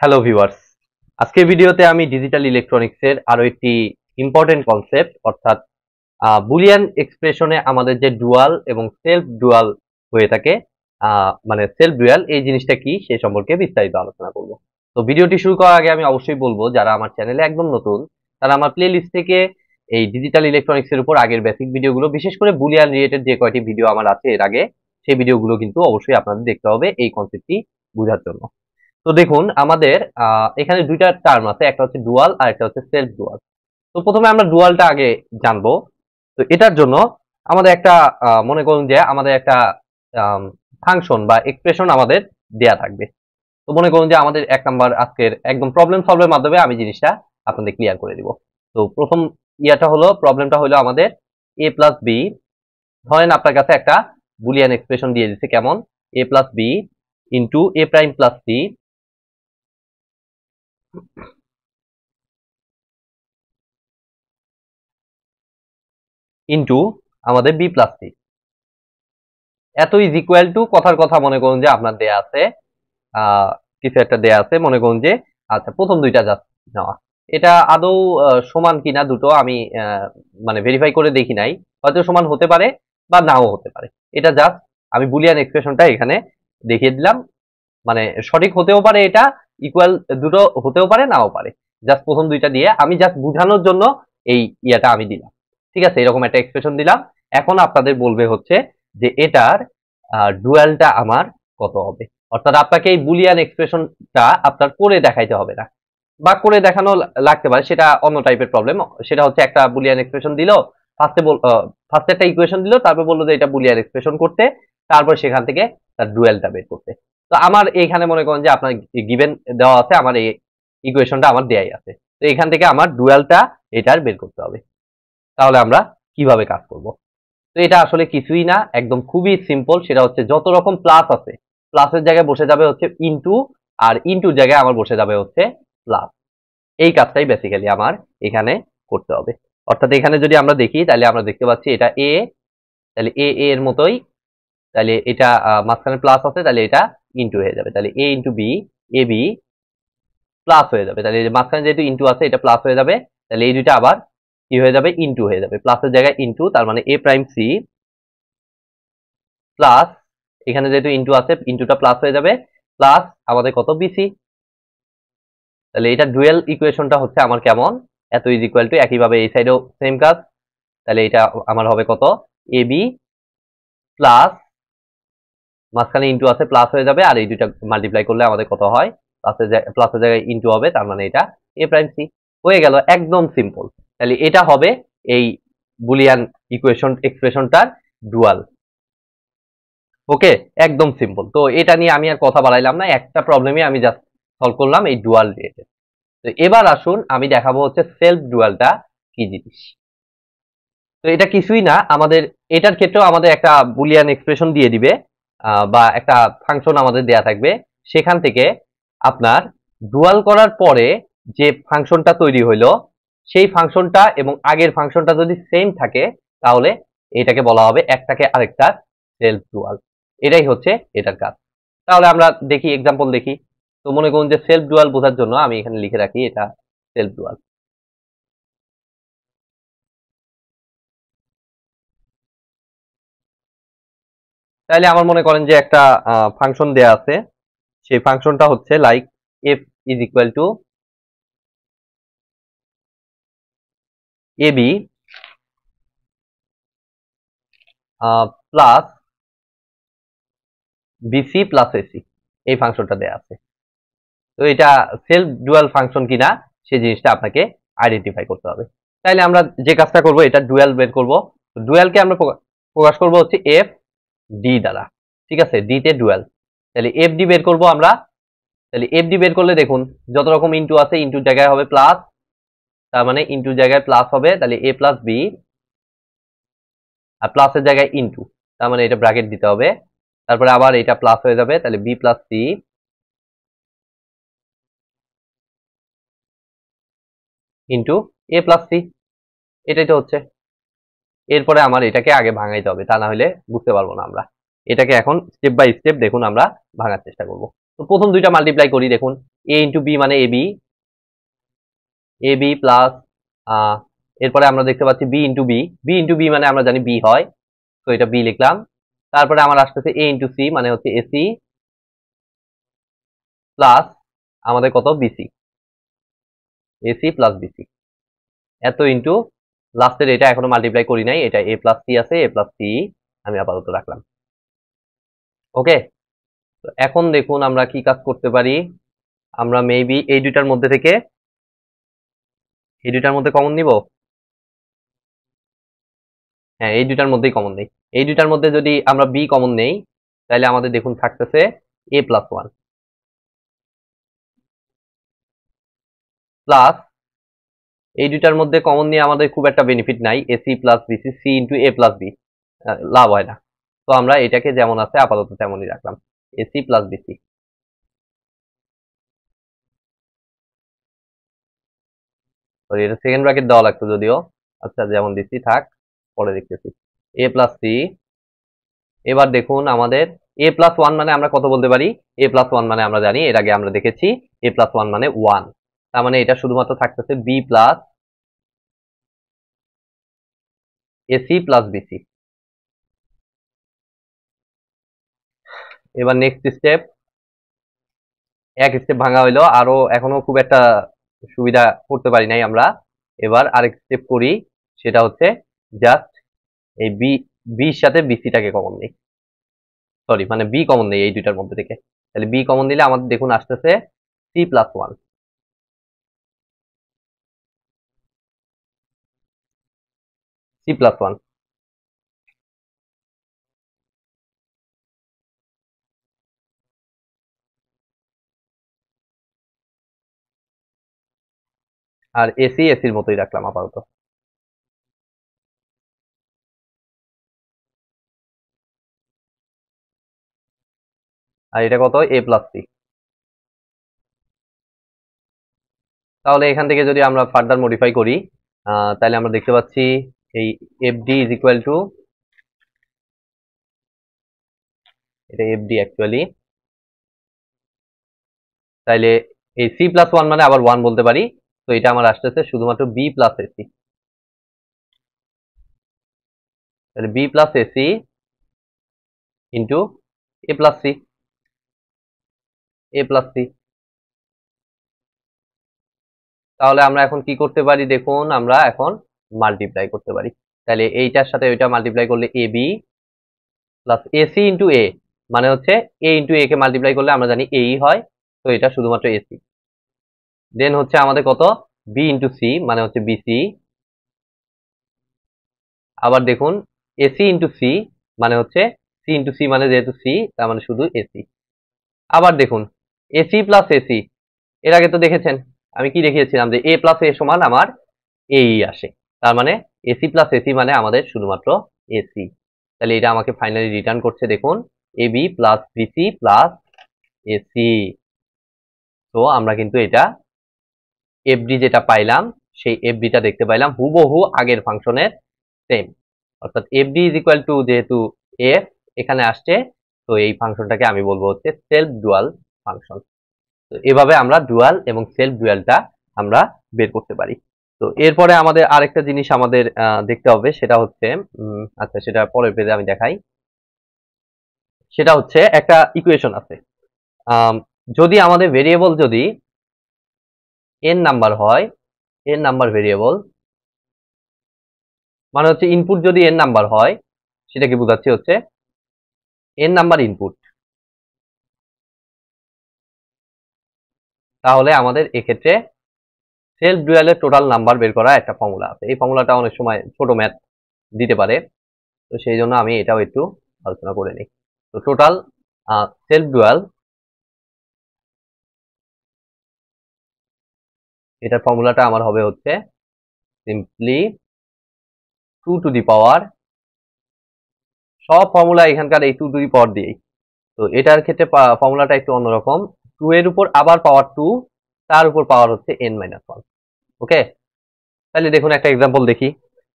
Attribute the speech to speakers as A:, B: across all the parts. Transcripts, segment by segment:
A: Hello viewers, আজকের ভিডিওতে আমি ডিজিটাল ইলেকট্রনিক্সের আরো একটি ইম্পর্টেন্ট কনসেপ্ট অর্থাৎ বুলিয়ান এক্সপ্রেশনে আমাদের যে ডুয়াল এবং সেলফ ডুয়াল হয়ে থাকে, মানে সেলফ ডুয়াল এই জিনিসটা কি সে সম্পর্কে বিস্তারিত আলোচনা করব। তো ভিডিওটি শুরু করার আগে আমি অবশ্যই বলবো, যারা আমার চ্যানেলে একদম নতুন তারা আমার প্লেলিস্ট থেকে এই ডিজিটাল ইলেকট্রনিক্সের উপর আগের বেসিক ভিডিওগুলো, বিশেষ করে বুলিয়ান রিলেটেড যে কয়টি ভিডিও আমার আছে এর আগে, সেই ভিডিওগুলো কিন্তু অবশ্যই আপনাদের দেখতে হবে এই কনসেপ্টটি বোঝার জন্য। তো দেখুন, আমাদের এখানে দুইটা টার্ম আছে, একটা হচ্ছে ডুয়াল আর একটা হচ্ছে সেলফ ডুয়াল। তো প্রথমে আমরা ডুয়ালটা আগে জানবো। তো এটার জন্য আমাদের একটা মনে করুন যে আমাদের একটা ফাংশন বা এক্সপ্রেশন আমাদের দেয়া থাকবে। তো মনে করুন যে আমাদের এক নাম্বার আজকের একদম প্রবলেম সলভের মাধ্যমে আমি জিনিসটা আপনাদের ক্লিয়ার করে দিব। তো প্রথম প্রবলেমটা হলো আমাদের a প্লাস বি। ধরেন আপনার কাছে একটা বুলিয়ান এক্সপ্রেশন দিয়ে দিচ্ছে, কেমন a plus B into a prime plus C into আমাদের বি প্লাস সি, এত ইজ ইকুয়াল টু কথার কথা মনে করুন যে আপনার দেয়া আছে কিছু একটা দেয়া আছে, মনে করুন যে আচ্ছা প্রথম দুইটা জাস্ট নেওয়া, এটা আদৌ সমান কিনা দুটো আমি মানে ভেরিফাই করে দেখি নাই, হয়তো সমান হতে পারে বা নাও হতে পারে। এটা জাস্ট আমি বুলিয়ান এক্সপ্রেশনটা এখানে দেখিয়ে দিলাম, মানে সঠিক হতেও পারে, এটা ইকুয়াল দুটো হতেও পারে নাও পারে। জাস্ট প্রথম দুইটা দিয়ে আমি জাস্ট বোঝানোর জন্য এই ইয়াটা আমি দিলাম, ঠিক আছে, এরকম একটা এক্সপ্রেশন দিলাম। এখন আপনাদের বলবে হচ্ছে যে এটার ডুয়ালটা আমার কত হবে, অর্থাৎ আপনাকে এই বুলিয়ান এক্সপ্রেশনটা আপনার করে দেখাইতে হবে না, বা করে দেখানো লাগতে পারে, সেটা অন্য টাইপের প্রবলেম। সেটা হচ্ছে একটা বুলিয়ান এক্সপ্রেশন দিল, ফার্স্টে একটা ইকুয়েশন দিল, তারপর বললো যে এটা বুলিয়ান এক্সপ্রেশন করতে, তারপর সেখান থেকে তার ডুয়ালটা বের করতে। তো আমার এইখানে মনে করেন যে আপনার গিভেন দেওয়া আছে, আমার এই ইকুয়েশনটা আমার দেয়াই আছে, তো এখান থেকে আমার ডুয়ালটা এটার বের করতে হবে। তাহলে আমরা কিভাবে কাজ করব? তো এটা আসলে কিছুই না, একদম খুবই সিম্পল। সেটা হচ্ছে যত রকম প্লাস আছে, প্লাসের জায়গায় বসে যাবে হচ্ছে ইনটু, আর ইনটুর জায়গায় আমার বসে যাবে হচ্ছে প্লাস। এই কাজটাই বেসিক্যালি আমার এখানে করতে হবে। অর্থাৎ এখানে যদি আমরা দেখি তাহলে আমরা দেখতে পাচ্ছি এটা এ, তাহলে এ এর মতোই, তাহলে এটা মাঝখানে প্লাস আছে, তাহলে এটা ইনটু হয়ে যাবে, তাহলে এ ইনটু বি, এ বি প্লাস হয়ে যাবে, তাহলে মাঝখানে যেহেতু ইনটু আছে এটা প্লাস হয়ে যাবে, তাহলে এই দুইটা আবার কি হয়ে যাবে, ইনটু হয়ে যাবে, প্লাসের জায়গায় ইনটু, তার মানে এ প্রাইম সি প্লাস, এখানে যেহেতু ইনটু আছে ইনটুটা প্লাস হয়ে যাবে, প্লাস আমাদের কত বিসি। তাহলে এটা ডুয়েল ইকুয়েশনটা হচ্ছে আমার কেমন, এত ইজ ইকুয়াল টু, একইভাবে এই সাইডেও সেম কাজ, তাহলে এটা আমার হবে কত, এ বি প্লাস, মাঝখানে ইনটু আছে প্লাস হয়ে যাবে, আর এই দুইটা মাল্টিপ্লাই করলে আমাদের কত হয়, প্লাসের জায়গায় ইনটু হবে, তার মানে এটা এ প্রাইম সি হয়ে গেল, একদম সিম্পল। তাহলে এটা হবে এই বুলিয়ান ইকুয়েশন এক্সপ্রেশনটার ডুয়াল। ওকে, একদম সিম্পল। তো এটা নিয়ে আমি আর কথা বাড়াইলাম না, একটা প্রবলেমে আমি জাস্ট সলভ করলাম এই ডুয়াল রিলেটেড। তো এবার আসুন আমি দেখাবো হচ্ছে সেলফ ডুয়ালটা কি জিনিস। তো এটা কিছুই না, আমাদের এটার ক্ষেত্রেও আমাদের একটা বুলিয়ান এক্সপ্রেশন দিয়ে দিবে, বা একটা ফাংশন আমাদের দেয়া থাকবে, সেখান থেকে আপনার ডুয়াল করার পরে যে ফাংশনটা তৈরি হইলো সেই ফাংশনটা এবং আগের ফাংশনটা যদি সেম থাকে তাহলে এটাকে বলা হবে একটাকে আরেকটা সেলফ ডুয়াল। এটাই হচ্ছে এটার কাজ। তাহলে আমরা দেখি, এক্সাম্পল দেখি। তো মনে করুন যে সেলফ ডুয়াল বোঝার জন্য আমি এখানে লিখে রাখি এটা সেলফ ডুয়াল। তাহলে আমার মনে করেন যে একটা ফাংশন দেয়া আছে, সেই ফাংশনটা হচ্ছে like F is equal to AB plus BC plus AC, এই ফাংশনটা দেয়া আছে। তো এটা সেলফ ডুয়াল ফাংশন কিনা সেই জিনিসটা আপনাকে আইডেন্টিফাই করতে হবে। তাইলে আমরা যে কাজটা করব, এটা ডুয়াল বের করব। ডুয়ালকে আমরা প্রকাশ করব হচ্ছে এফ ডি দ্বারা, ঠিক আছে, ডি তে ডুয়াল। তাহলে এফ ডি বের করব আমরা। তাহলে এফ ডি বের করলে দেখুন যত রকম ইনটু আছে ইনটুর জায়গায় হবে প্লাস, তার মানে ইনটুর জায়গায় প্লাস হবে, তাহলে এ প্লাস বি, আর প্লাসের জায়গায় ইনটু, তার মানে এটা ব্র্যাকেট দিতে হবে, তারপরে আবার এটা প্লাস হয়ে যাবে, তাহলে B plus C into a plus C, এটাই তো হচ্ছে। এরপরে আমার এটাকে আগে ভাঙাইতে হবে, তা না হলে বুঝতে পারবো না আমরা। এটাকে এখন স্টেপ বাই স্টেপ দেখুন আমরা ভাঙার চেষ্টা করব। তো প্রথম দুইটা মাল্টিপ্লাই করি, দেখুন এ ইন্টু বি মানে এবি, এবি প্লাস এরপরে আমরা দেখতে পাচ্ছি B into B, B into B মানে আমরা জানি বি হয়, তো এটা বি লিখলাম। তারপরে আমার আসতেছে এ ইন্টু সি মানে হচ্ছে এসি প্লাস আমাদের কত বিসি, এসি প্লাস বিসি, এত ইন্টু লাস্টের এটা এখনো মাল্টিপ্লাই করি নাই, এটা এ প্লাস সি আছে, এ প্লাস সি আমি আপাতত রাখলাম। ওকে, তো এখন দেখুন আমরা কি কাজ করতে পারি। আমরা মেবি এই দুইটার মধ্যে থেকে এই দুইটার মধ্যে কমন নিব। হ্যাঁ, এই দুইটার মধ্যেই কমন নেই। এই দুইটার মধ্যে যদি আমরা বি কমন নেই, তাহলে আমাদের দেখুন থাকতেছে এ প্লাস ওয়ান প্লাস, এই দুইটার মধ্যে কমন নিয়ে আমাদের খুব একটা বেনিফিট নাই, AC plus BC, C into A plus B লাভ হয় না, তো আমরা এটাকে যেমন আছে আপাতত তেমনই রাখলাম, এসি প্লাস বিসি। সরি, এটা সেকেন্ড ব্র্যাকেট দেওয়া লাগতো যদিও, আচ্ছা যেমন দিচ্ছি থাক, পরে দেখতেছি। এ প্লাস সি, এবার দেখুন আমাদের এ প্লাস ওয়ান মানে আমরা কত বলতে পারি, এ প্লাস ওয়ান মানে আমরা জানি, এর আগে আমরা দেখেছি এ প্লাস ওয়ান মানে ওয়ান, তার মানে এটা শুধুমাত্র থাকতেছে B plus AC plus BC. এবার নেক্সট স্টেপ, এক স্টেপ ভাঙা হইলো, আরো এখনো খুব একটা সুবিধা করতে পারি নাই আমরা, এবার আরেক স্টেপ করি, সেটা হচ্ছে জাস্ট এই বির সাথে বিসিটাকে কমন নেই, সরি মানে বি কমন নেই এই দুইটার মধ্যে থেকে, তাহলে বি কমন দিলে আমাদের দেখুন আসতেছে C plus one, C plus one. আর এসি এসির মতোই রাখলাম আপাতত। আর এটা কত, এ প্লাস সি। তাহলে এখান থেকে যদি আমরা ফার্দার মডিফাই করি, তাহলে আমরা দেখতে পাচ্ছি এই F D is equal two, এটা এফ ডি অ্যাকচুয়ালি, তাইলে এই সি প্লাস ওয়ান মানে আবার ওয়ান বলতে পারি, তো এটা আমার আসতেছে শুধুমাত্র বি প্লাস এসি, তাহলে B plus AC into A plus C, A plus C. তাহলে আমরা এখন কি করতে পারি দেখুন, আমরা এখন মাল্টিপ্লাই করতে পারি, তাহলে এইটার সাথে ওইটা মাল্টিপ্লাই করলে এ বি প্লাস এসি ইন্টু এ মানে হচ্ছে এ ইন্টু এ কে মাল্টিপ্লাই করলে আমরা জানি এই হয়, তো এটা শুধুমাত্র এসি। দেন হচ্ছে আমাদের কত, বি ইন্টু সি মানে হচ্ছে বিসি, আবার দেখুন এসি ইন্টু সি মানে হচ্ছে সি ইন্টু সি মানে যেহেতু সি তার মানে শুধু এসি। আবার দেখুন এসি প্লাস এসি, এর আগে তো দেখেছেন আমি কি দেখিয়েছিলাম যে এ প্লাস এ সমান আমার এই আসে, তার মানে এসি প্লাস এসি মানে আমাদের শুধুমাত্র এসি, তাহলে এটা আমাকে ফাইনালি রিটার্ন করছে দেখুন A B plus BC plus AC. তো আমরা কিন্তু এটা এফডি যেটা পাইলাম সেই এফডিটা দেখতে পাইলাম হুবহু আগের ফাংশনের সেম, অর্থাৎ এফডি ইজ ইকুয়াল টু যেহেতু এফ এখানে আসছে, তো এই ফাংশনটাকে আমি বলবো হচ্ছে সেলফ ডুয়াল ফাংশন। তো এভাবে আমরা ডুয়াল এবং সেলফ ডুয়ালটা আমরা বের করতে পারি। তো এরপরে আমাদের আরেকটা জিনিস আমাদের দেখতে হবে, সেটা হচ্ছে আচ্ছা সেটা পরের পেজে আমি দেখাই, সেটা হচ্ছে একটা ইকুয়েশন আছে, যদি আমাদের ভেরিয়েবল যদি n নাম্বার হয়, n নাম্বার ভেরিয়েবল মানে হচ্ছে ইনপুট যদি n নাম্বার হয়, সেটাকে বোঝাচ্ছি হচ্ছে n নাম্বার ইনপুট, তাহলে আমাদের এক্ষেত্রে সেলফ ডুয়ালের টোটাল নাম্বার বের করা একটা ফর্মুলা আছে, এই ফর্মুলাটা অনেক সময় ছোট ম্যাথ দিতে পারে, তো সেই জন্য আমি এটাও একটু আলোচনা করে নিই। তো টোটাল সেলফ ডুয়াল, এটার ফর্মুলাটা আমার হবে হচ্ছে সিম্পলি 2 টু দি পাওয়ার, সব ফর্মুলা এখানকার এই 2 টু দি পাওয়ার দিয়েই, তো এটার ক্ষেত্রে ফর্মুলাটা একটু অন্যরকম, 2 এর উপর আবার পাওয়ার 2, তার উপর পাওয়ার হচ্ছে n মাইনাস 1। ওকে, তাহলে দেখুন একটা এক্সাম্পল দেখি।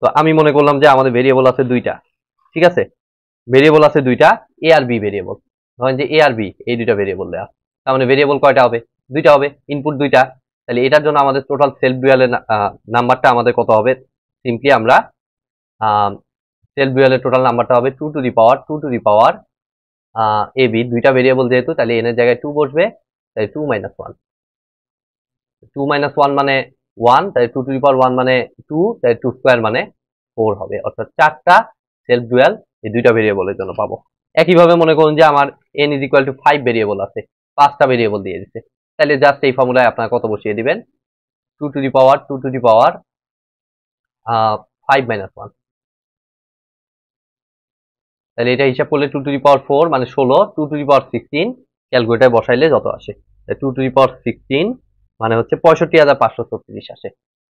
A: তো আমি মনে করলাম যে আমাদের ভেরিয়েবল আছে দুইটা, ঠিক আছে, ভেরিয়েবল আছে দুইটা, এ আর বি ভেরিয়েবল, ধরেন যে এ আর বি এই দুইটা ভেরিয়েবল দেওয়া, তার মানে ভেরিয়েবল কয়টা হবে, দুইটা হবে, ইনপুট দুইটা। তাহলে এটার জন্য আমাদের টোটাল সেলফ ডুয়ালের নাম্বারটা আমাদের কত হবে? সিম্পলি আমরা সেলফ ডুয়ালের টোটাল নাম্বারটা হবে 2 to the power A B, দুইটা ভেরিয়েবল যেহেতু, তাহলে এন এর জায়গায় 2 বসবে, তাই 2 মাইনাস 1। 2 মাইনাস 1 মানে 1, তাই 2 টু দি পাওয়ার 1 মানে 2, তাই 2 স্কোয়ার মানে 4 হবে। অর্থাৎ 4টা সেলফ ডুয়াল এই দুইটা ভেরিয়েবলের জন্য পাবো। একইভাবে মনে করুন যে আমার n is equal two 5 variable আছে, 5টা ভেরিয়েবল দিয়ে দিচ্ছে, তাহলে জাস্ট এই ফর্মুলায় আপনারা কত বসিয়ে দিবেন? 2 টু দি পাওয়ার 5 মাইনাস 1। তাহলে এটা হিসাব করলে 2 টু দি পাওয়ার 4 মানে 16, 2 টু দি পাওয়ার 16 ক্যালকুলেটর বসাইলে যত আসে, 2 টু দি পাওয়ার 16 মানে হচ্ছে 65,536 আসে।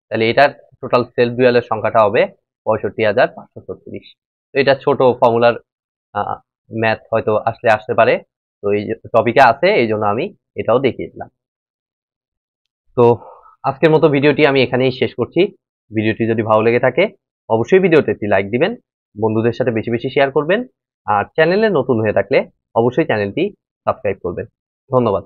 A: তাহলে এটার টোটাল সেলফ ডুয়ালের সংখ্যাটা হবে 65,536। তো এটা ছোট ফর্মুলার ম্যাথ হয়তো আসতে পারে, তো এই টপিকে আছে, এই জন্য আমি এটাও দেখিয়ে দিলাম। তো আজকের মতো ভিডিওটি আমি এখানেই শেষ করছি। ভিডিওটি যদি ভালো লেগে থাকে অবশ্যই ভিডিওতে একটি লাইক দিবেন, বন্ধুদের সাথে বেশি বেশি শেয়ার করবেন, আর চ্যানেলে নতুন হয়ে থাকলে অবশ্যই চ্যানেলটি সাবস্ক্রাইব করবেন। ধন্যবাদ।